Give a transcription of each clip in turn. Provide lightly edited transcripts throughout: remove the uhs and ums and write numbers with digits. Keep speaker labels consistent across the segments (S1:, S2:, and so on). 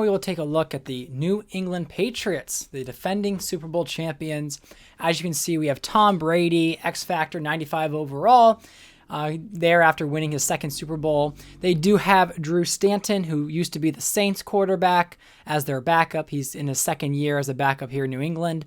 S1: we will take a look at the New England Patriots, the defending Super Bowl champions. As you can see, we have Tom Brady, X Factor, 95 overall, there after winning his second Super Bowl. They do have Drew Stanton, who used to be the Saints quarterback, as their backup. He's in his second year as a backup here in New England.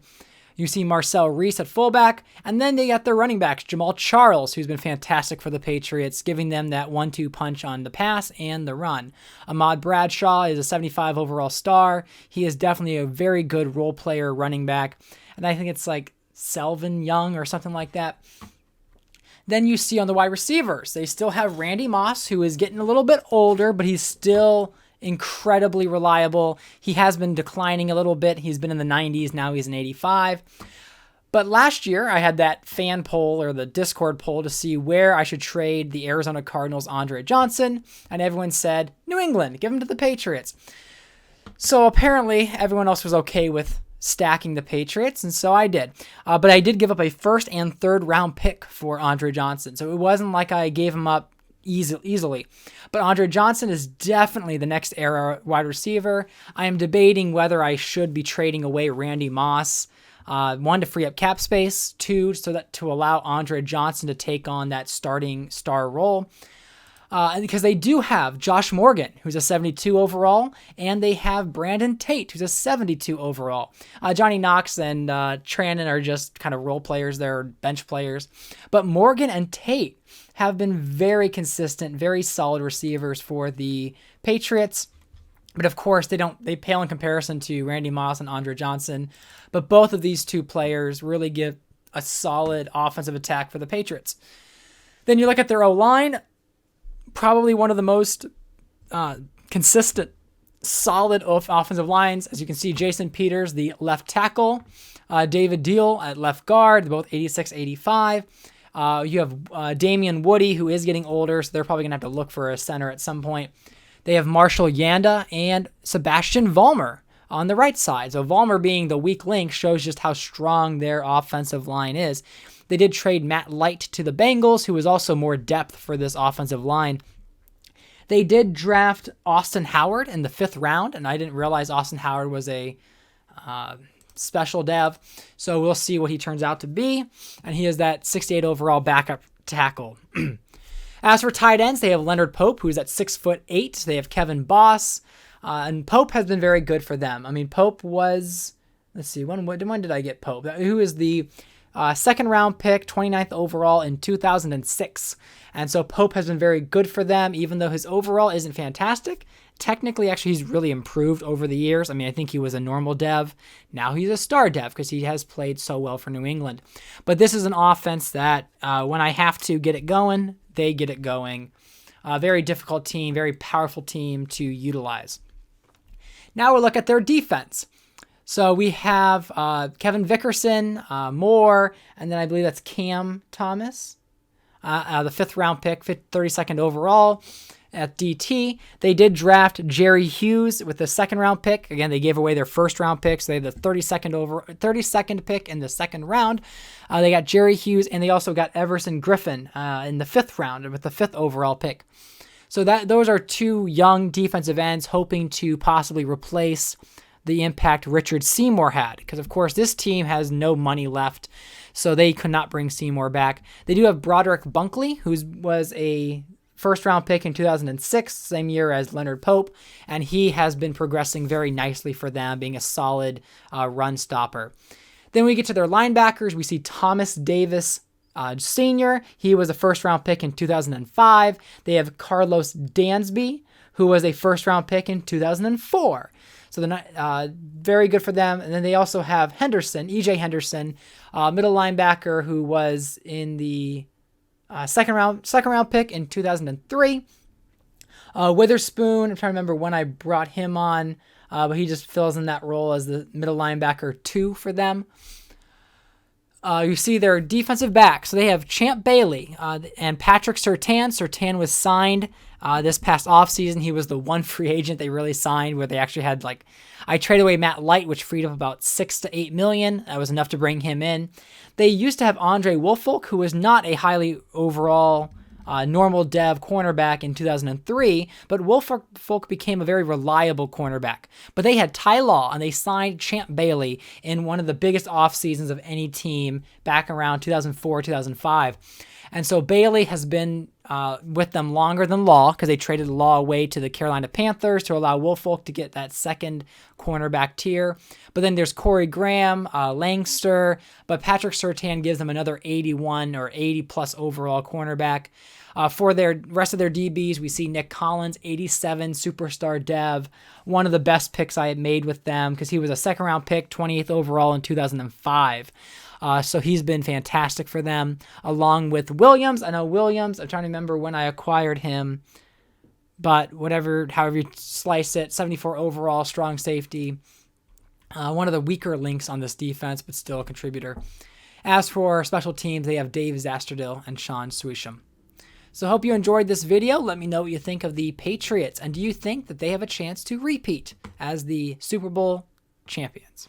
S1: You see Marcel Reese at fullback, and then they got their running backs, Jamal Charles, who's been fantastic for the Patriots, giving them that 1-2 punch on the pass and the run. Ahmad Bradshaw is a 75 overall star. He is definitely a very good role player running back, and I think it's like Selvin Young or something like that. Then you see on the wide receivers, they still have Randy Moss, who is getting a little bit older, but he's still incredibly reliable. He has been declining a little bit. He's been in the 90s. Now he's in 85. But last year, I had that fan poll or the Discord poll to see where I should trade the Arizona Cardinals' Andre Johnson. And everyone said, New England, give him to the Patriots. So apparently, everyone else was okay with stacking the Patriots, and so I did. But I did give up a first and third round pick for Andre Johnson. So it wasn't like I gave him up easily. But Andre Johnson is definitely the next era wide receiver. I am debating whether I should be trading away Randy Moss. One, to free up cap space. Two, so that to allow Andre Johnson to take on that starting star role. Because they do have Josh Morgan, who's a 72 overall, and they have Brandon Tate, who's a 72 overall. Johnny Knox and Trannon are just kind of role players. They're bench players. But Morgan and Tate have been very consistent, very solid receivers for the Patriots. But of course, they pale in comparison to Randy Moss and Andre Johnson. But both of these two players really give a solid offensive attack for the Patriots. Then you look at their O-line, probably one of the most consistent, solid offensive lines. As you can see, Jason Peters, the left tackle, David Deal at left guard, both 86, 85. You have Damian Woody, who is getting older, so they're probably going to have to look for a center at some point. They have Marshall Yanda and Sebastian Vollmer on the right side. So Vollmer being the weak link shows just how strong their offensive line is. They did trade Matt Light to the Bengals, who is also more depth for this offensive line. They did draft Austin Howard in the 5th round, and I didn't realize Austin Howard was a special dev, so we'll see what he turns out to be. And he is that 68 overall backup tackle. As for tight ends, they have Leonard Pope, who's at 6'8". They have Kevin Boss, and Pope has been very good for them. I mean, Pope was, let's see, when did I get Pope? Who is the second round pick, 29th overall in 2006. And so Pope has been very good for them, even though his overall isn't fantastic. Technically, actually, he's really improved over the years. I mean, I think he was a normal dev. Now he's a star dev because he has played so well for New England. But this is an offense that when I have to get it going, they get it going. Very difficult team, very powerful team to utilize. Now we'll look at their defense. So we have Kevin Vickerson, Moore, and then I believe that's Cam Thomas, the 5th round pick, 32nd overall at DT. They did draft Jerry Hughes with the 2nd round pick. Again, they gave away their 1st round pick, so they have the 32nd pick in the 2nd round. They got Jerry Hughes, and they also got Everson Griffin in the 5th round with the 5th overall pick. So those are two young defensive ends hoping to possibly replace the impact Richard Seymour had, because of course this team has no money left, so they could not bring Seymour back. They do have Broderick Bunkley, who was a 1st round pick in 2006, same year as Leonard Pope, and he has been progressing very nicely for them, being a solid run stopper. Then we get to their linebackers. We see Thomas Davis Sr. He was a 1st round pick in 2005. They have Carlos Dansby, who was a 1st round pick in 2004. So they're not very good for them. And then they also have Henderson, E.J. Henderson, middle linebacker, who was in the second round pick in 2003. Witherspoon, I'm trying to remember when I brought him on, but he just fills in that role as the middle linebacker 2 for them. You see their defensive backs. So they have Champ Bailey and Patrick Surtain. Surtain was signed this past offseason. He was the one free agent they really signed, where they actually had, like, I traded away Matt Light, which freed up about $6 to $8 million. That was enough to bring him in. They used to have Andre Woolfolk, who was not a highly overall normal dev cornerback in 2003, but Woolfolk became a very reliable cornerback. But they had Ty Law, and they signed Champ Bailey in one of the biggest off seasons of any team back around 2004, 2005. And so Bailey has been with them longer than Law, because they traded Law away to the Carolina Panthers to allow Woolfolk to get that second cornerback tier. But then there's Corey Graham, Langster, but Patrick Surtain gives them another 81 or 80 plus overall cornerback. For their rest of their DBs, we see Nick Collins, 87 superstar dev, one of the best picks I had made with them, because he was a second-round pick, 28th overall in 2005. So he's been fantastic for them, along with Williams. I know Williams, I'm trying to remember when I acquired him, but however you slice it, 74 overall, strong safety. One of the weaker links on this defense, but still a contributor. As for special teams, they have Dave Zasterdil and Sean Swisham. So I hope you enjoyed this video. Let me know what you think of the Patriots, and do you think that they have a chance to repeat as the Super Bowl champions?